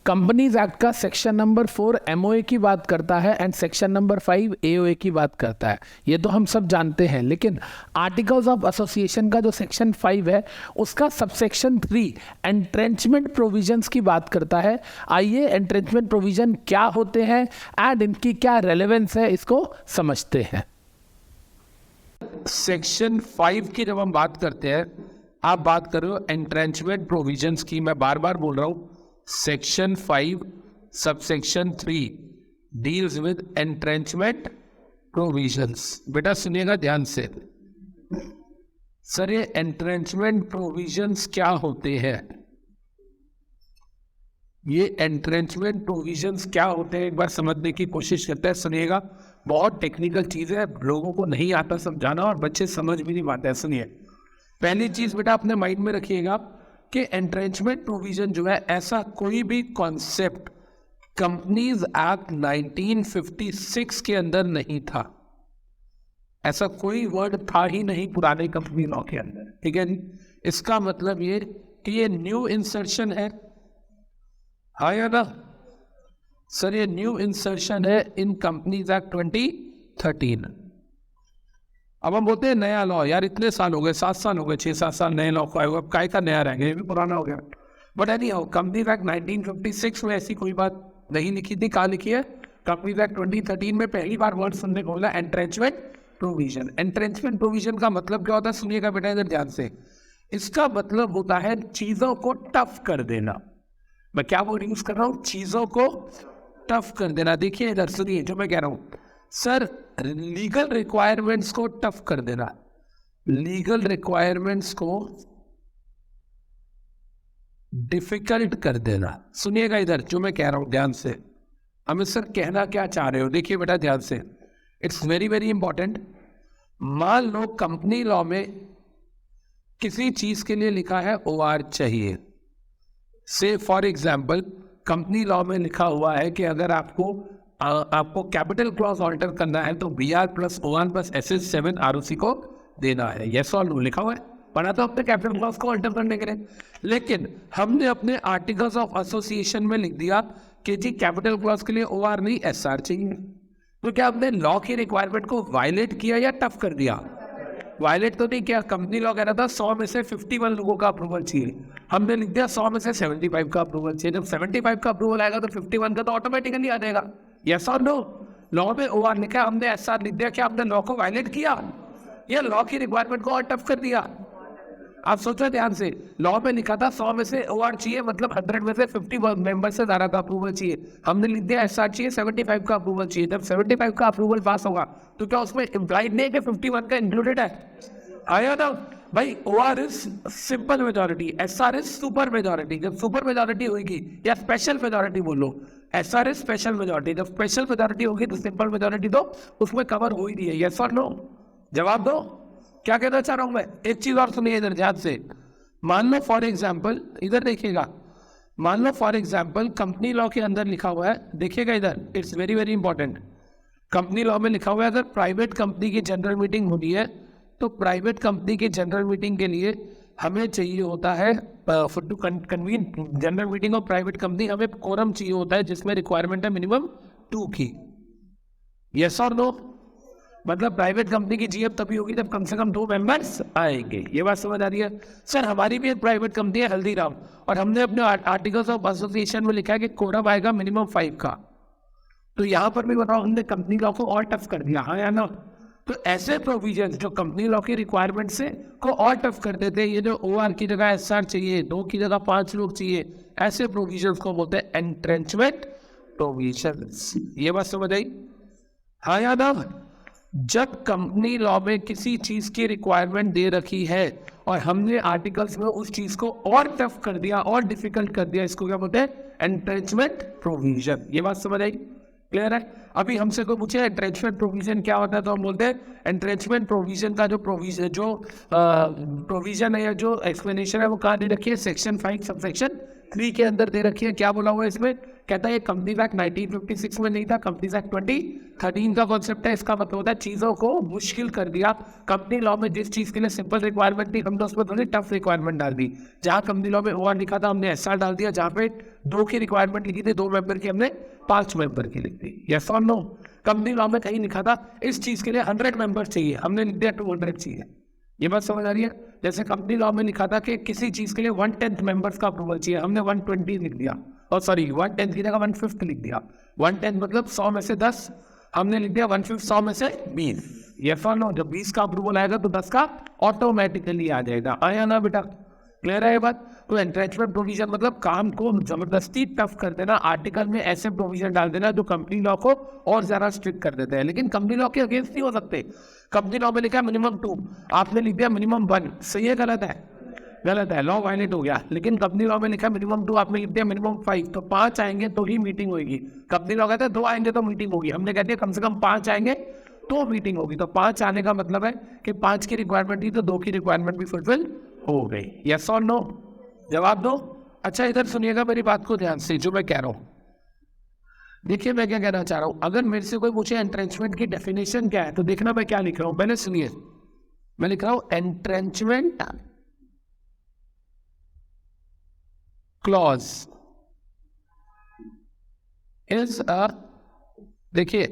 Companies act का section number 4 MOA की बात करता है एंड सेक्शन नंबर 5 एओए की बात करता है। ये तो हम सब जानते हैं, लेकिन आर्टिकल्स ऑफ एसोसिएशन का जो सेक्शन 5 है उसका सबसेक्शन 3 एंट्रेंचमेंट प्रोविजंस की बात करता है। आइए एंट्रेंचमेंट प्रोविजन क्या होते हैं एंड इनकी क्या रेलेवेंस है, इसको समझते हैं। सेक्शन 5 की जब हम बात करते हैं, आप बात कर रहे हो एंट्रेंचमेंट प्रोविजंस की। मैं बार बार बोल रहा हूँ, section 5 subsection 3 deals with entrenchment provisions. बेटा सुनिएगा ध्यान से। सर ये एंट्रेंचमेंट प्रोविजंस क्या होते हैं? ये एंट्रेंचमेंट प्रोविजंस क्या होते हैं एक बार समझने की कोशिश करते हैं। सुनिएगा, बहुत टेक्निकल चीज़ है, लोगों को नहीं आता समझाना और बच्चे समझ भी नहीं पाते हैं। सुनिए, पहली चीज़ बेटा अपने माइंड में रखिएगा कि एंट्रेंचमेंट प्रोविजन जो है, ऐसा कोई भी कॉन्सेप्ट कंपनीज एक्ट 1956 के अंदर नहीं था। ऐसा कोई वर्ड था ही नहीं पुराने कंपनी लॉ के अंदर, ठीक है जी। इसका मतलब ये कि ये न्यू इंसर्शन है, हाँ या ना सर? ये न्यू इंसर्शन है इन कंपनीज एक्ट 2013। अब हम बोलते हैं नया लॉ, यार इतने साल हो गए, 7 साल हो गए, 6-7 साल नए लॉ को आए हुए, अब काय का नया रहेंगे, ये भी पुराना हो गया। But any how, companies act 1956 में ऐसी कोई बात नहीं लिखी थी। कहाँ लिखी है? कंपनीज एक्ट 2013 में पहली बार वर्ड सुनने को मिला, एंट्रेंचमेंट प्रोविजन। एंट्रेंचमेंट प्रोविजन का मतलब क्या होता है? सुनिएगा बेटा इधर ध्यान से। इसका मतलब होता है चीजों को टफ कर देना। मैं क्या वर्ड यूज कर रहा हूँ? चीजों को टफ कर देना। देखिए इधर सुनिए जो मैं कह रहा हूँ सर, लीगल रिक्वायरमेंट्स को टफ कर देना, लीगल रिक्वायरमेंट्स को डिफिकल्ट कर देना। सुनिएगा इधर जो मैं कह रहा हूं ध्यान से। अमित सर कहना क्या चाह रहे हो? देखिए बेटा ध्यान से, इट्स वेरी वेरी इंपॉर्टेंट। मान लो कंपनी लॉ में किसी चीज के लिए लिखा है ओआर चाहिए। से फॉर एग्जाम्पल कंपनी लॉ में लिखा हुआ है कि अगर आपको कैपिटल क्लॉज ऑल्टर करना है तो BR + OR + SS7 ROC को देना है। यस और नो लिखा हुआ है, पढ़ा तो अपने कैपिटल क्लॉज को ऑल्टर करने के लिए। लेकिन हमने अपने आर्टिकल्स ऑफ एसोसिएशन में लिख दिया कि जी कैपिटल क्लॉज के लिए OR नहीं SR चाहिए। तो क्या हमने लॉ की रिक्वायरमेंट को वायलेट किया या टफ कर दिया? वायलेट तो नहीं किया। कंपनी लॉ कह रहा था 100 में से 51 लोगों का अप्रूवल चाहिए, हमने लिख दिया 100 में से 75 का अप्रूवल चाहिए। जब 75 का अप्रूवल आएगा तो 51 का तो ऑटोमेटिकली आ जाएगा। यस और नो? लॉ में OR लिखा, हमने SR लिख दिया। क्या हमने लॉ को वायलेट किया या लॉ की रिक्वायरमेंट को और टफ कर दिया? आप सोचो ध्यान से, लॉ में लिखा था 100 में से OR चाहिए, मतलब 100 में से 50 मेंबर से ज़्यादा का अप्रूवल चाहिए। हमने लिख दिया SR चाहिए, 75 का अप्रूवल चाहिए। जब 75 का अप्रूवल पास होगा तो क्या उसमें इम्प्लाइड नहीं कि 51 का इंक्लूडेड है? आया ना भाई? OR is simple majority, SR is super majority. जब सुपर मेजॉरिटी होगी या स्पेशल मेजॉरिटी बोलो, SR इज स्पेशल मेजॉरिटी। जब स्पेशल मेजॉरिटी होगी तो सिंपल मेजॉरिटी तो उसमें कवर हो ही रही है। यस और नो? जवाब दो। क्या कहना चाह रहा हूं मैं? एक चीज और सुनिए इधर ध्यान से। मान लो फॉर एग्जाम्पल, इधर देखिएगा, मान लो फॉर एग्जाम्पल कंपनी लॉ के अंदर लिखा हुआ है, देखिएगा इधर, it's very very important. Company law में लिखा हुआ है अगर प्राइवेट कंपनी की जनरल मीटिंग होती है तो प्राइवेट कंपनी की जनरल मीटिंग के लिए हमें चाहिए होता है to convene general meeting of private company, हमें कोरम चाहिए होता है जिसमें रिक्वायरमेंट है मिनिमम 2 की। यस और नो? मतलब प्राइवेट कंपनी की GF तभी होगी जब कम से कम 2 मेंबर्स आएंगे। ये बात समझ आ रही है? सर हमारी भी एक प्राइवेट कंपनी है हल्दीराम, और हमने अपने आर्टिकल्स ऑफ एसोसिएशन में लिखा है कि कोरम आएगा मिनिमम 5 का। तो यहाँ पर भी बताओ, हमने कंपनी लॉ को और टफ कर दिया, हाँ या ना? तो ऐसे प्रोविजन जो कंपनी लॉ की रिक्वायरमेंट से को और टफ कर देते हैं, ये जो OR की जगह SR चाहिए, 2 की जगह 5 लोग चाहिए, ऐसे प्रोविजंस को बोलते हैं एंट्रेंचमेंट प्रोविजंस। ये बात समझ आई, हाँ या ना? जब कंपनी लॉ में किसी चीज की रिक्वायरमेंट दे रखी है और हमने आर्टिकल्स में उस चीज को और टफ कर दिया और डिफिकल्ट कर दिया, इसको क्या बोलते हैं? Entrenchment provision. ये बात समझ आई? क्लियर है? अभी हमसे कोई पूछे एंट्रेंचमेंट प्रोविजन क्या होता है तो हम बोलते हैं एंट्रेंचमेंट प्रोविजन का जो प्रोविजन है या जो एक्सप्लेनेशन है वो कहाँ दे रखी है? सेक्शन 5 सबसेक्शन 3 के अंदर दे रखी है, क्या बोला हुआ है इसमें, कहता है ये कंपनीज एक्ट 1956 में नहीं था, कंपनीज एक्ट 2013 का कॉन्सेप्ट है। इसका मतलब होता है चीज़ों को मुश्किल कर दिया। कंपनी लॉ में जिस चीज़ के लिए सिंपल रिक्वायरमेंट थी, हमने उसमें थोड़ी टफ रिक्वायरमेंट डाल दी। जहाँ कंपनी लॉ में OR लिखा था, हमने SR डाल दिया। जहाँ पे 2 की रिक्वायरमेंट लिखी थी 2 मेंबर की, हमने 5 मेंबर की लिख दी। यस और नो? कंपनी लॉ में कहीं लिखा था इस चीज़ के लिए 100 मेंबर चाहिए, हमने लिख दिया 200 चाहिए। ये बात समझ आ रही है? जैसे कंपनी लॉ में लिखा था कि किसी चीज़ के लिए 1/10 मेंबर्स का अप्रूवल चाहिए, हमने 120 लिख दिया। और सॉरी 1/10 की जगह 1/5 लिख दिया। 1/10 मतलब 100 में से 10, हमने लिख दिया 1/5 100 में से 20। यस और नो? जब 20 का अप्रूवल आएगा तो 10 का ऑटोमेटिकली आ जाएगा। आया ना बेटा? क्लियर है ये बात? तो एंट्रेंचमेंट प्रोविजन मतलब काम को जबरदस्ती टफ कर देना, आर्टिकल में ऐसे प्रोविजन डाल देना जो कंपनी लॉ को और ज्यादा स्ट्रिक्ट कर देते हैं। लेकिन कंपनी लॉ के अगेंस्ट नहीं हो सकते। कंपनी लॉ में लिखा है मिनिमम 2, आपने लिख दिया मिनिमम 1, सही है गलत है? गलत है, लॉ वायलेट हो गया। लेकिन कंपनी लॉ में लिखा है मिनिमम 2, आपने लिख दिया मिनिमम 5, तो 5 आएंगे तो ही मीटिंग होगी। कंपनी लॉ कहते हैं 2 आएंगे तो मीटिंग होगी, हमने कह दिया कम से कम 5 आएंगे तो मीटिंग होगी। तो 5 आने का मतलब है कि 5 की रिक्वायरमेंट थी तो 2 की रिक्वायरमेंट भी फुलफिल हो गई। यस और नो? जवाब दो। अच्छा इधर सुनिएगा मेरी बात को ध्यान से, जो मैं कह रहा हूं। देखिए मैं क्या कहना चाह रहा हूं, अगर मेरे से कोई पूछे एंट्रेंचमेंट की डेफिनेशन क्या है, तो देखना मैं क्या लिख रहा हूं। पहले सुनिए, मैं लिख रहा हूं एंट्रेंचमेंट क्लॉज इज अ, देखिए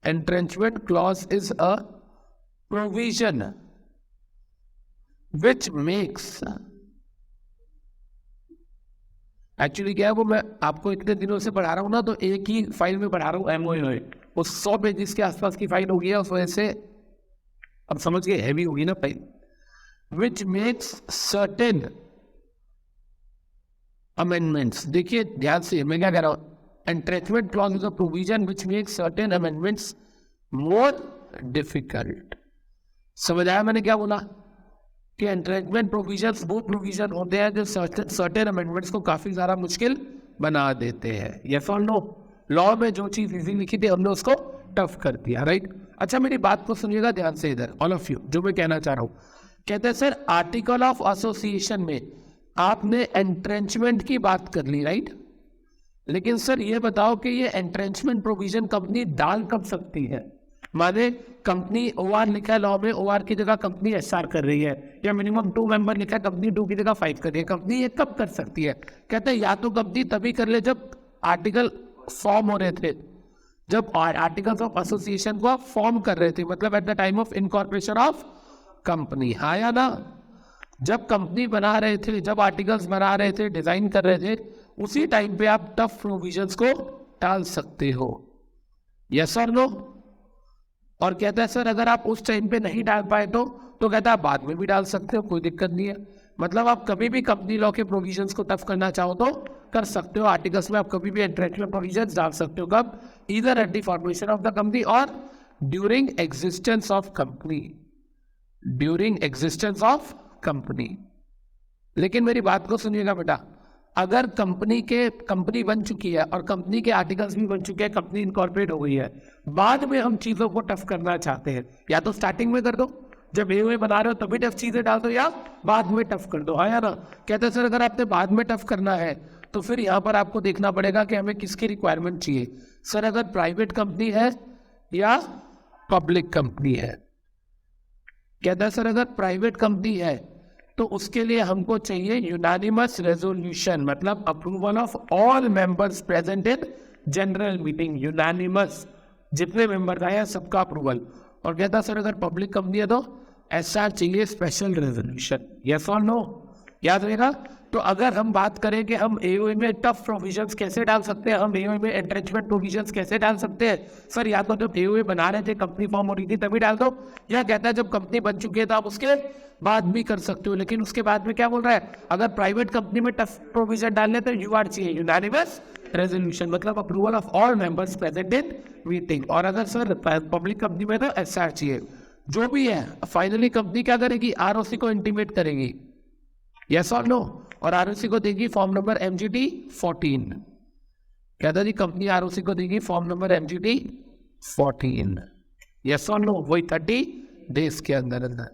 entrenchment clause is a provision which makes, actually क्या है वो मैं आपको इतने दिनों से पढ़ा रहा हूं ना, तो एक ही फाइल में पढ़ा रहा हूं MOA, वो 100 पेजेस के आसपास की फाइल होगी, उस वजह से अब समझ के हैवी होगी ना file. which makes certain amendments, देखिए ध्यान से मैं क्या कह रहा हूं, entrenchment clause is a provision which makes certain amendments more difficult। समझ आया मैंने क्या बोला? कि एंट्रेंचमेंट प्रोविजंस वो प्रोविजन होते हैं जो सर्टेन अमेंडमेंट्स को काफी ज्यादा मुश्किल बना देते हैं। यस और नो? लॉ में जो चीज इजी लिखी थी हमने उसको टफ कर दिया, राइट? अच्छा मेरी बात को सुनिएगा ध्यान से इधर, ऑल ऑफ यू, जो मैं कहना चाह रहा हूं। कहते हैं सर आर्टिकल ऑफ एसोसिएशन में आपने एंट्रेंचमेंट की बात कर ली, राइट? लेकिन सर ये बताओ कि ये एंट्रेंचमेंट प्रोविजन कंपनी डाल कब सकती है? माने कंपनी OR लिखा है लॉ में, OR की जगह कंपनी SR कर रही है, या मिनिमम 2 मेंबर लिखा है कंपनी 2 की जगह 5 कर रही है, कंपनी ये कब कर सकती है? कहते हैं या तो कंपनी तभी कर ले जब आर्टिकल फॉर्म हो रहे थे, जब आर्टिकल्स ऑफ एसोसिएशन को फॉर्म कर रहे थे, मतलब at the time of incorporation of company. हाँ या ना? जब कंपनी बना रहे थे, जब आर्टिकल्स बना रहे थे, डिजाइन कर रहे थे, उसी टाइम पे आप टफ प्रोविजंस को डाल सकते हो। यस और नो? और कहता है सर अगर आप उस टाइम पे नहीं डाल पाए तो कहता है बाद में भी डाल सकते हो, कोई दिक्कत नहीं है। मतलब आप कभी भी कंपनी लॉ के प्रोविजंस को टफ करना चाहो तो कर सकते हो। आर्टिकल्स में आप कभी भी एंट्रेंचमेंट प्रोविजंस डाल सकते हो, कब? Either at the formation of the company और during existence of company, during existence of company. लेकिन मेरी बात को सुनिएगा बेटा, अगर कंपनी बन चुकी है और कंपनी के आर्टिकल्स भी बन चुके हैं, कंपनी इनकॉर्पोरेट हो गई है, बाद में हम चीजों को टफ करना चाहते हैं, या तो स्टार्टिंग में कर दो, जब AOA बना रहे हो तभी टफ चीजें डाल दो, या बाद में टफ कर दो। हाँ या ना? कहते हैं सर अगर आपने बाद में टफ करना है तो फिर यहाँ पर आपको देखना पड़ेगा कि हमें किसकी रिक्वायरमेंट चाहिए। सर अगर प्राइवेट कंपनी है या पब्लिक कंपनी है? कहता है सर अगर प्राइवेट कंपनी है तो उसके लिए हमको चाहिए यूनानिमस रेजोल्यूशन, मतलब approval of all members present in general meeting, unanimous, जितने मेंबर आए हैं सबका अप्रूवल। और कहता सर अगर पब्लिक कंपनी है तो SR चाहिए, स्पेशल रेजोल्यूशन। यस और नो? याद रहेगा? तो अगर हम बात करें कि हम AOA में टफ प्रोविजंस कैसे डाल सकते हैं, हम AOA में एंट्रेंचमेंट प्रोविजंस कैसे डाल सकते हैं, सर या तो जब AOA बना रहे थे, कंपनी फॉर्म हो रही थी तभी डाल दो, या कहता है जब कंपनी बन चुकी है तो आप उसके बाद भी कर सकते हो। लेकिन उसके बाद में क्या बोल रहा है, अगर प्राइवेट कंपनी में टफ प्रोविजन डालने तो UR चाहिए, यूनानिमस रेजोल्यूशन, मतलब approval of all members present in meeting. और अगर सर पब्लिक कंपनी में तो SR चाहिए। जो भी है फाइनली कंपनी क्या करेगी, ROC को इंटीमेट करेगी। यस और नो? और ROC को देगी फॉर्म नंबर MGT 14। कहता जी कंपनी ROC को देगी फॉर्म नंबर MGT 14। यस और नो? वही 30 डेज के अंदर अंदर।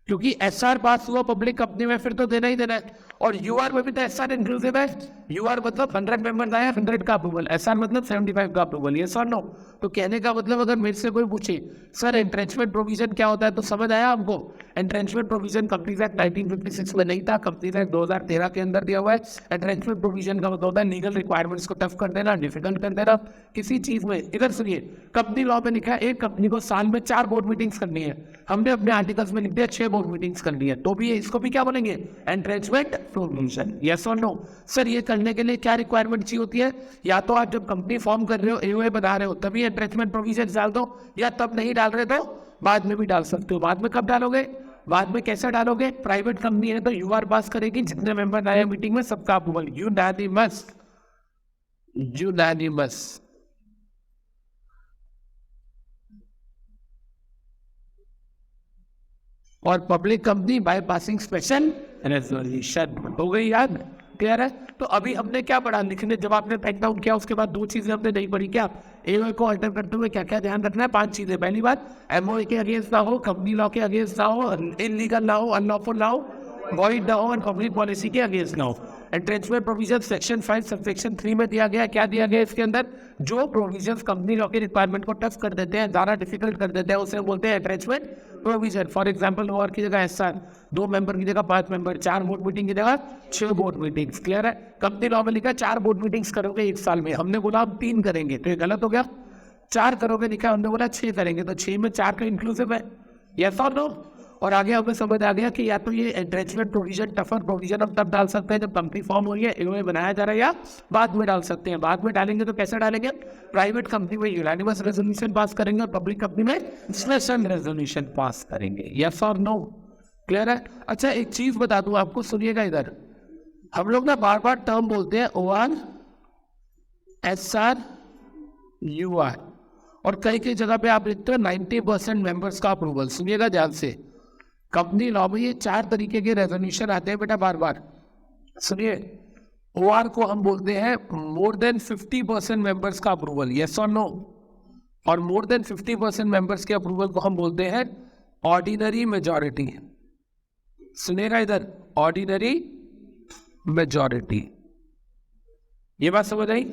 क्योंकि एसआर पास हुआ पब्लिक कंपनी में फिर तो देना ही देना है। और यूआर में भी तो एसआर इंक्लूसिव है। यूआर मतलब 100 मेंबर्स आया 100 का अप्रूवल, एसआर मतलब 75 का अप्रूवल, ये सर नो। तो कहने का मतलब अगर मेरे से कोई पूछे सर एंट्रेंचमेंट प्रोविजन क्या होता है, तो समझ आया आपको। एंट्रेंचमेंट प्रोविजन कंपनीज एक्ट 1956 में नहीं था, कंपनीज एक्ट 2013 के अंदर दिया हुआ है। एंट्रेंचमेंट प्रोविजन का मतलब होता है लीगल रिक्वायरमेंट्स को टफ कर देना, डिफिकल्ट कर देना किसी चीज में। इधर सुनिए, कंपनी लॉ में लिखा है एक कंपनी को साल में 4 बोर्ड मीटिंग्स करनी है, हमने अपने आर्टिकल्स में लिख दिया 6 बोर्ड मीटिंग्स करनी है, तो भी इसको भी क्या बोलेंगे, एंट्रेंचमेंट प्रोविजन। यस और नो। सर ये करने के लिए क्या रिक्वायरमेंट चाहिए होती है, या तो आप जब कंपनी फॉर्म कर रहे हो, एओए बना रहे हो, तभी एंट्रेंचमेंट प्रोविजन डाल दो, या तब नहीं डाल रहे तो बाद में भी डाल सकते हो। बाद में कब डालोगे, बाद में कैसे डालोगे, प्राइवेट कंपनी है तो यूआर पास करेगी, जितने मेंबर आए मीटिंग में सबका अप्रूवल, यूनानिमस। और public company by passing special resolution. हो गई याद, क्लियर है। तो अभी हमने क्या पढ़ा, लिखने जब आपने पेन डाउन किया उसके बाद 2 चीजें हमने नहीं पढ़ी क्या, एओए को अल्टर करते हुए क्या क्या ध्यान रखना है, 5 चीजें। पहली बात, एमओए के अगेंस्ट ना हो, कंपनी लॉ के अगेंस्ट ना हो, इलीगल ना हो, अनलॉफुल ना हो, वॉइड ना हो, और पब्लिक पॉलिसी के अगेंस्ट ना हो। एंट्रेंचमेंट प्रोविजन सेक्शन 5 सबसेक्शन 3 में दिया गया, क्या दिया गया इसके अंदर, जो प्रोविजंस कंपनी लॉ के रिक्वायरमेंट को टफ कर देते हैं, ज़्यादा डिफिकल्ट कर देते हैं, उसे बोलते हैं entrenchment provision. For example OR की जगह एसआर, 2 मेंबर की जगह 5 मेंबर, 4 बोर्ड मीटिंग की जगह 6 बोर्ड मीटिंग्स। क्लियर है। कंपनी लॉ में लिखा 4 बोर्ड मीटिंग्स करोगे 1 साल में, हमने बोला हम 3 करेंगे, तो ये गलत हो गया। 4 करोगे लिखा, हमने बोला 6 करेंगे, तो 6 में 4 का इंक्लूसिव है, यस और नो। और आगे हमें समझ आ गया कि या तो ये एंट्रेंचमेंट प्रोविजन, टफर प्रोविजन हम तब डाल सकते हैं जब कंपनी फॉर्म हो रही है, एओए बनाया जा रहा है, या बाद में डाल सकते हैं। बाद में डालेंगे तो कैसे डालेंगे, प्राइवेट कंपनी में यूनानिमस रेजोल्यूशन पास करेंगे, और पब्लिक कंपनी में स्पेशल रेजोल्यूशन पास करेंगे, यस और नो। क्लियर है। अच्छा एक चीज बता दूं आपको, सुनिएगा इधर, हम लोग ना बार बार टर्म बोलते हैं ओआर, एसआर, यूआर, और कई कई जगह पे आप लिखते हो 90% मेंबर्स का अप्रूवल। सुनिएगा ध्यान से, कंपनी लॉ में ये 4 तरीके के रेजोल्यूशन आते हैं बेटा बार बार। सुनिए, ओआर को हम बोलते हैं मोर देन 50% मेंबर्स का अप्रूवल, यस और नो। और मोर देन 50% मेंबर्स के अप्रूवल को हम बोलते हैं ऑर्डिनरी मेजॉरिटी। सुनिएगा इधर, ऑर्डिनरी मेजॉरिटी, ये बात समझ आई।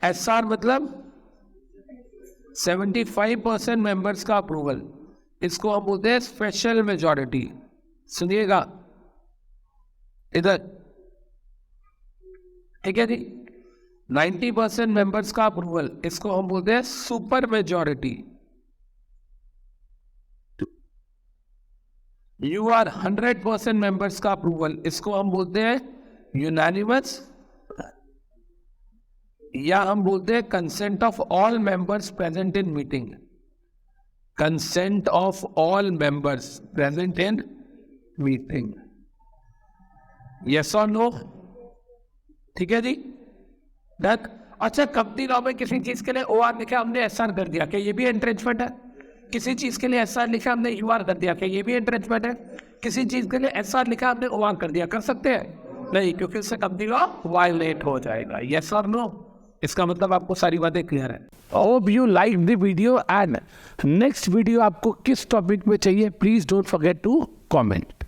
एसआर मतलब 75% मेंबर्स का अप्रूवल, इसको हम बोलते हैं स्पेशल मेजॉरिटी। सुनिएगा इधर, ठीक है जी। 90% मेंबर्स का अप्रूवल, इसको हम बोलते हैं सुपर मेजॉरिटी। यूआर 100% मेंबर्स का अप्रूवल, इसको हम बोलते हैं यूनानिमस, या हम बोलते हैं consent of all members present in meeting. Consent of all members present in meeting, yes और नो। ठीक है जी, डन। अच्छा कंपनी लॉ में किसी चीज के लिए ओआर लिखा हमने एसआर कर दिया, क्या ये भी एंट्रेंचमेंट है? किसी चीज के लिए एसआर लिखा हमने यूआर कर दिया, क्या ये भी एंट्रेंचमेंट है? किसी चीज के लिए एसआर लिखा हमने ओआर कर दिया, कर सकते हैं? नहीं, क्योंकि उससे कंपनी लॉ वायलेट हो जाएगा, यस और नो। इसका मतलब आपको सारी बातें क्लियर है। Hope you like the video, and next video आपको किस टॉपिक पे चाहिए, please don't forget to comment.